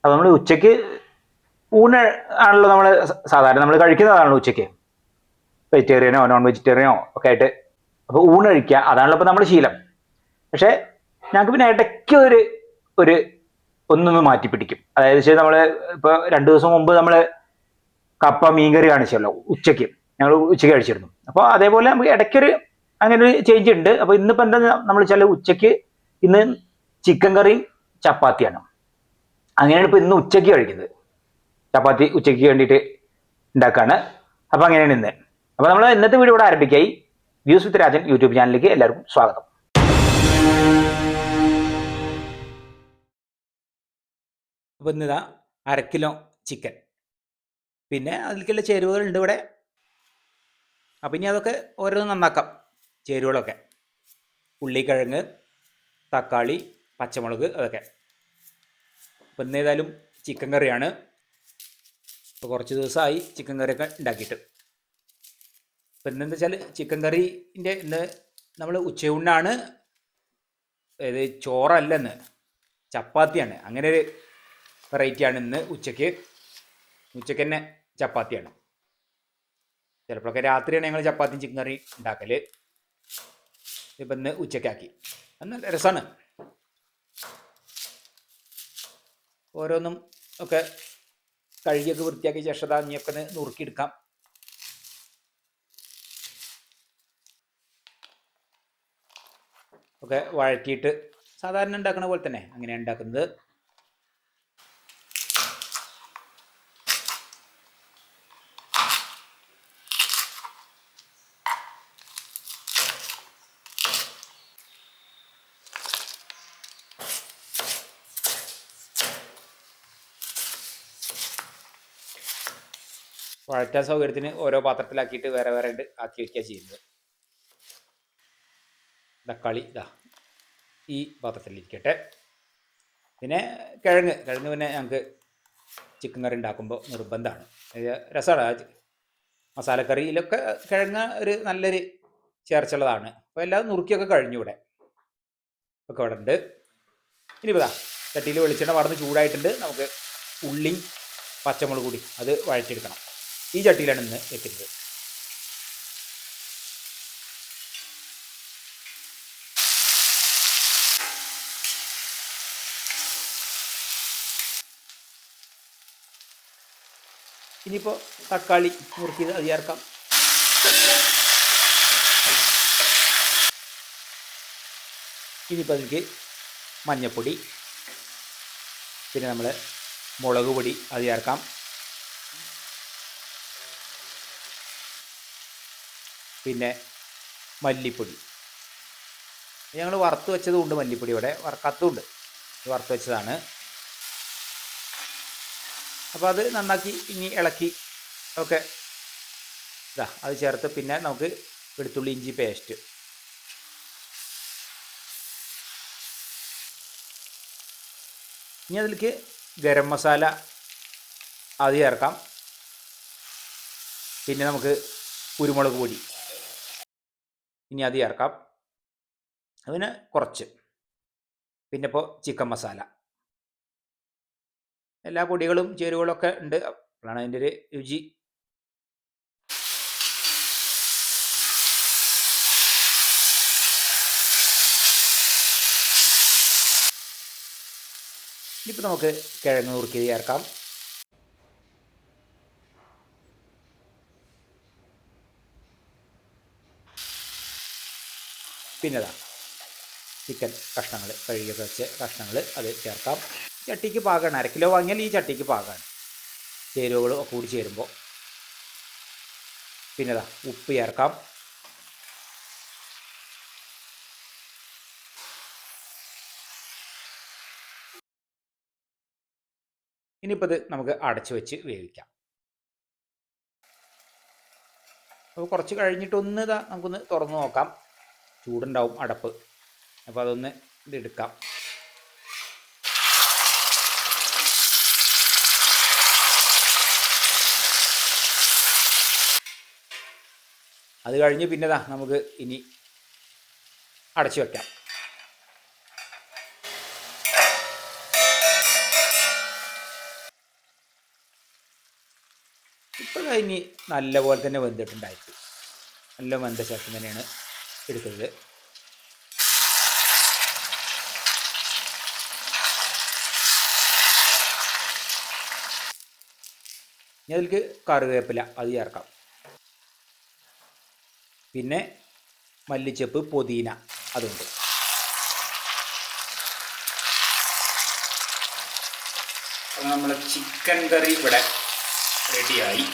അപ്പോൾ നമ്മൾ ഉച്ചയ്ക്ക് ഊണ് ആണല്ലോ നമ്മൾ സാധാരണ നമ്മൾ കഴിക്കുന്നതാണല്ലോ ഉച്ചയ്ക്ക്, വെജിറ്റേറിയനോ നോൺ വെജിറ്റേറിയനോ ഒക്കെ ആയിട്ട്. അപ്പോൾ ഊണ് കഴിക്കുക അതാണല്ലോ ഇപ്പോൾ നമ്മുടെ ശീലം. പക്ഷേ ഞങ്ങൾക്ക് പിന്നെ ഇടയ്ക്ക് ഒരു ഒന്നൊന്ന് മാറ്റി പിടിക്കും. അതായത് നമ്മൾ ഇപ്പോൾ 2 ദിവസം മുമ്പ് നമ്മൾ കപ്പ മീൻകറി കാണിച്ചല്ലോ ഉച്ചയ്ക്ക്, ഞങ്ങൾ ഉച്ചയ്ക്ക് കഴിച്ചിരുന്നു. അപ്പോൾ അതേപോലെ നമുക്ക് ഇടയ്ക്കൊരു അങ്ങനെ ഒരു ചേഞ്ച് ഉണ്ട്. അപ്പോൾ ഇന്നിപ്പോൾ എന്താ നമ്മൾ വെച്ചാൽ ഉച്ചയ്ക്ക് ഇന്ന് ചിക്കൻ കറിയും ചപ്പാത്തിയാണ്. അങ്ങനെയാണ് ഇപ്പോൾ ഇന്ന് ഉച്ചയ്ക്ക് കഴിക്കുന്നത്. ചപ്പാത്തി ഉച്ചയ്ക്ക് വേണ്ടിയിട്ട് ഉണ്ടാക്കുകയാണ്. അപ്പോൾ അങ്ങനെയാണ് ഇന്ന്. അപ്പോൾ നമ്മൾ ഇന്നത്തെ വീഡിയോ ഇവിടെ ആരംഭിക്കായി. വ്യൂസ് വിത്ത് രാജൻ യൂട്യൂബ് ചാനലിലേക്ക് എല്ലാവർക്കും സ്വാഗതം. അപ്പോൾ ഇന്നിതാ 1/2 കിലോ ചിക്കൻ, പിന്നെ അതിലേക്കുള്ള ചേരുവകളുണ്ട് ഇവിടെ. അപ്പം ഇനി അതൊക്കെ ഓരോന്ന് നന്നാക്കാം. ചേരുവകളൊക്കെ ഉള്ളിക്കിഴങ്ങ്, തക്കാളി, പച്ചമുളക്, അതൊക്കെ. അപ്പം ഇന്ന് ഏതായാലും ചിക്കൻ കറിയാണ്. ഇപ്പോൾ കുറച്ച് ദിവസമായി ചിക്കൻ കറിയൊക്കെ ഉണ്ടാക്കിയിട്ട്. അപ്പം ഇന്നെന്താ വെച്ചാൽ ചിക്കൻ കറീൻ്റെ ഇന്ന് നമ്മൾ ഉച്ചയൂണിനാണ്. അതായത് ചോറല്ല, ഇന്ന് ചപ്പാത്തിയാണ്. അങ്ങനെ ഒരു വെറൈറ്റിയാണ് ഇന്ന് ഉച്ചയ്ക്ക് തന്നെ ചപ്പാത്തിയാണ്. ചിലപ്പോഴൊക്കെ രാത്രിയാണ് ഞങ്ങൾ ചപ്പാത്തിയും ചിക്കൻ കറി ഉണ്ടാക്കൽ. ഇപ്പം ഇന്ന് ഉച്ചയ്ക്കാക്കി. നല്ല രസമാണ്. ഓരോന്നും ഒക്കെ കഴുകിയൊക്കെ വൃത്തിയാക്കി ശേഷം ഇനിയൊക്കെ ഒന്ന് നുറുക്കിയെടുക്കാം. ഒക്കെ വഴറ്റിയിട്ട് സാധാരണ ഉണ്ടാക്കുന്ന പോലെ തന്നെ അങ്ങനെയാണ് ഉണ്ടാക്കുന്നത്. വഴറ്റാൻ സൗകര്യത്തിന് ഓരോ പാത്രത്തിലാക്കിയിട്ട് വേറെ വേറെ ആക്കി വയ്ക്കുക ചെയ്യുന്നത്. തക്കാളി ഇതാ ഈ പാത്രത്തിലിരിക്കട്ടെ. പിന്നെ കിഴങ്ങ് പിന്നെ ഞങ്ങൾക്ക് ചിക്കൻ കറി ഉണ്ടാക്കുമ്പോൾ നിർബന്ധമാണ്. രസമാണ്. മസാലക്കറിയിലൊക്കെ കിഴങ്ങ് ഒരു നല്ലൊരു ചേർച്ചുള്ളതാണ്. അപ്പോൾ എല്ലാം നുറുക്കിയൊക്കെ കഴിഞ്ഞു ഇവിടെ ഒക്കെ ഇവിടെ ഉണ്ട്. ഇനിയിപ്പോൾ ചട്ടിയിൽ വെളിച്ചെണ്ണ വറന്ന് ചൂടായിട്ടുണ്ട്. നമുക്ക് ഉള്ളിയും പച്ചമുളക് കൂടി അത് വഴറ്റിയെടുക്കണം. ഈ ചട്ടിയിലാണ് ഇന്ന് വെക്കുന്നത്. ഇനിയിപ്പോൾ തക്കാളി നുറുക്കിയത് അത് ചേർക്കാം. ഇനിയിപ്പോൾ അതിലേക്ക് മഞ്ഞൾപ്പൊടി, പിന്നെ നമ്മൾ മുളക് പൊടി അത് ചേർക്കാം. പിന്നെ മല്ലിപ്പൊടി. ഞങ്ങൾ വറുത്ത് വെച്ചതുകൊണ്ട് മല്ലിപ്പൊടി ഇവിടെ വറുക്കാത്തതുണ്ട്. വറുത്ത് വെച്ചതാണ്. അപ്പോൾ അത് നന്നാക്കി ഇനി ഇളക്കി ഒക്കെ അത് ചേർത്ത് പിന്നെ നമുക്ക് വെളുത്തുള്ളി ഇഞ്ചി പേസ്റ്റ്, ഇനി അതിലേക്ക് ഗരം മസാല അത് ചേർക്കാം. പിന്നെ നമുക്ക് കുരുമുളക് പൊടി ഇനി അത് ചേർക്കാം. അതിന് കുറച്ച്. പിന്നെ ഇപ്പോൾ ചിക്കൻ മസാല, എല്ലാ പൊടികളും ചേരുവകളൊക്കെ ഉണ്ട്. അപ്പോഴാണ് അതിൻ്റെ ഒരു രുചി. ഇനിയിപ്പോൾ നമുക്ക് കിഴങ്ങ് നുറുക്കിയത് ചേർക്കാം. പിന്നെ ചിക്കൻ കഷ്ണങ്ങൾ കഴുകിയൊക്കെ വെച്ച് കഷ്ണങ്ങൾ അത് ചേർക്കാം. ചട്ടിക്ക് പാകമാണ്. 1/2 കിലോ വാങ്ങിയാൽ ഈ ചട്ടിക്ക് പാകമാണ് ചേരുവകൾ ഒക്കെ കൂടി ചേരുമ്പോൾ. പിന്നെ ഉപ്പ് ചേർക്കാം. ഇനിയിപ്പോൾ ഇത് നമുക്ക് അടച്ചു വെച്ച് വേവിക്കാം. അപ്പോൾ കുറച്ച് കഴിഞ്ഞിട്ടൊന്ന് നമുക്കൊന്ന് തുറന്ന് നോക്കാം. ചൂടുണ്ടാവും അടപ്പ്. അപ്പോൾ അതൊന്ന് ഇതെടുക്കാം. അത് കഴിഞ്ഞ് പിന്നെ നമുക്ക് ഇനി അടച്ചു വയ്ക്കാം. ഇപ്പോൾ കഴിഞ്ഞ് നല്ലപോലെ തന്നെ വെന്തിട്ടുണ്ടായിട്ട് നല്ല വെന്ത ശേഷം തന്നെയാണ് എടുത്തത്. ഇനി അതിലേക്ക് കറിവേപ്പില അത് ചേർക്കാം. പിന്നെ മല്ലിച്ചപ്പ്, പുതിന അതുണ്ട്. അപ്പോൾ നമ്മളെ ചിക്കൻ കറി ഇവിടെ റെഡിയായി.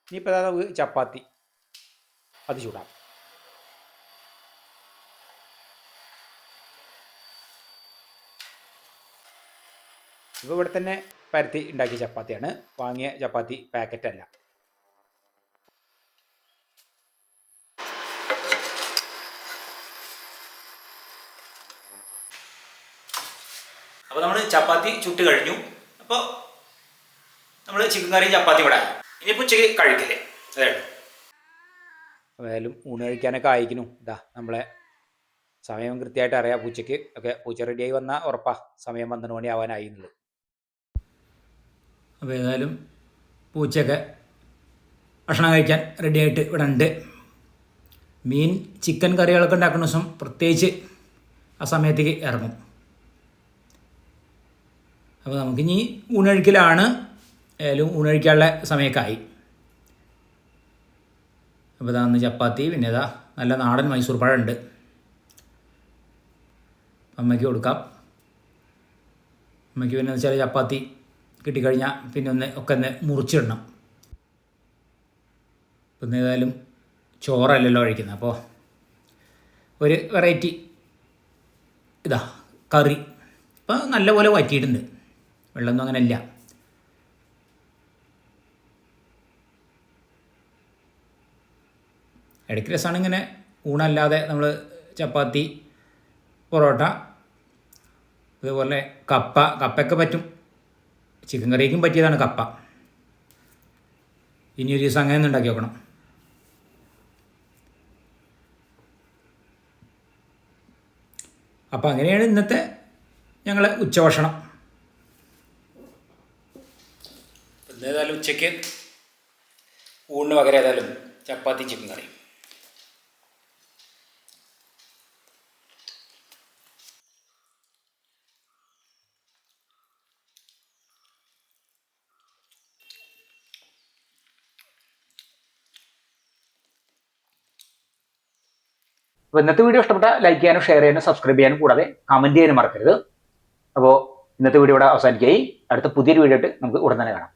ഇനിയിപ്പോൾ നമുക്ക് ചപ്പാത്തി അത് ചൂടാം. ഇപ്പോൾ ഇവിടെ തന്നെ പരത്തി ഉണ്ടാക്കിയ ചപ്പാത്തിയാണ്, വാങ്ങിയ ചപ്പാത്തി പാക്കറ്റല്ല. അപ്പോൾ നമ്മൾ ചപ്പാത്തി ചുട്ട് കഴിഞ്ഞു. അപ്പോൾ നമ്മൾ ചിക്കൻ കറിയും ചപ്പാത്തി ഇവിടെ ഇനിയിപ്പോൾ ഉച്ചയ്ക്ക് കഴിക്കില്ലേ അതാണ്. ഏതായാലും ഊണ് കഴിക്കാനൊക്കെ ആയിരിക്കുന്നു. ഇതാ നമ്മളെ സമയം കൃത്യമായിട്ട് അറിയാം. പൂച്ചയ്ക്ക് ഒക്കെ പൂച്ച റെഡിയായി വന്നാൽ ഉറപ്പാ സമയം 12 മണി ആവാനായി എന്നുള്ളത്. അപ്പോൾ ഏതായാലും പൂച്ചയൊക്കെ ഭക്ഷണം കഴിക്കാൻ റെഡിയായിട്ട് ഇവിടെ ഉണ്ട്. മീൻ ചിക്കൻ കറികളൊക്കെ ഉണ്ടാക്കുന്ന ദിവസം പ്രത്യേകിച്ച് ആ സമയത്തേക്ക് ഇറങ്ങും. അപ്പോൾ നമുക്കിനി ഊണഴിക്കലാണ്. ഏതായാലും ഊണഴിക്കാനുള്ള സമയമൊക്കെ ആയി. അപ്പോൾ ഇതാ അന്ന് ചപ്പാത്തി, പിന്നെ ഇതാ നല്ല നാടൻ മൈസൂർ പഴം ഉണ്ട്, അമ്മയ്ക്ക് കൊടുക്കാം. അമ്മയ്ക്ക് പിന്നെ വെച്ചാൽ ചപ്പാത്തി കിട്ടിക്കഴിഞ്ഞാൽ പിന്നെ ഒക്കെ മുറിച്ചിടണം. പിന്നെ ഏതായാലും ചോറല്ലല്ലോ കഴിക്കുന്നത്, അപ്പോൾ ഒരു വെറൈറ്റി ഇതാ കറി. ഇപ്പോൾ നല്ലപോലെ വറ്റിയിട്ടുണ്ട്, വെള്ളമൊന്നും അങ്ങനെ ഇല്ല. ഇടയ്ക്ക് രസമാണ് ഇങ്ങനെ ഊണല്ലാതെ നമ്മൾ ചപ്പാത്തി, പൊറോട്ട, അതുപോലെ കപ്പയൊക്കെ പറ്റും. ചിക്കൻ കറിക്കും പറ്റിയതാണ് കപ്പ. ഇനി ഒരു ദിവസം അങ്ങനെ ഒന്ന് ഉണ്ടാക്കി നോക്കണം. അപ്പോൾ അങ്ങനെയാണ് ഇന്നത്തെ ഞങ്ങളെ ഉച്ചഭക്ഷണം. ഏതായാലും ഉച്ചയ്ക്ക് ഊണിന് പകരം ഏതായാലും ചപ്പാത്തി ചിക്കൻ കറി. അപ്പോൾ ഇന്നത്തെ വീഡിയോ ഇഷ്ടപ്പെട്ട ലൈക്ക് ചെയ്യാനും ഷെയർ ചെയ്യാനും സബ്സ്ക്രൈബ് ചെയ്യാനും കൂടാതെ കമൻറ്റ് ചെയ്യാനും മറക്കരുത്. അപ്പോൾ ഇന്നത്തെ വീഡിയോ ഇവിടെ അവസാനിക്കുകയായി. അടുത്ത പുതിയൊരു വീഡിയോ ആയിട്ട് നമുക്ക് ഉടൻ തന്നെ കാണാം.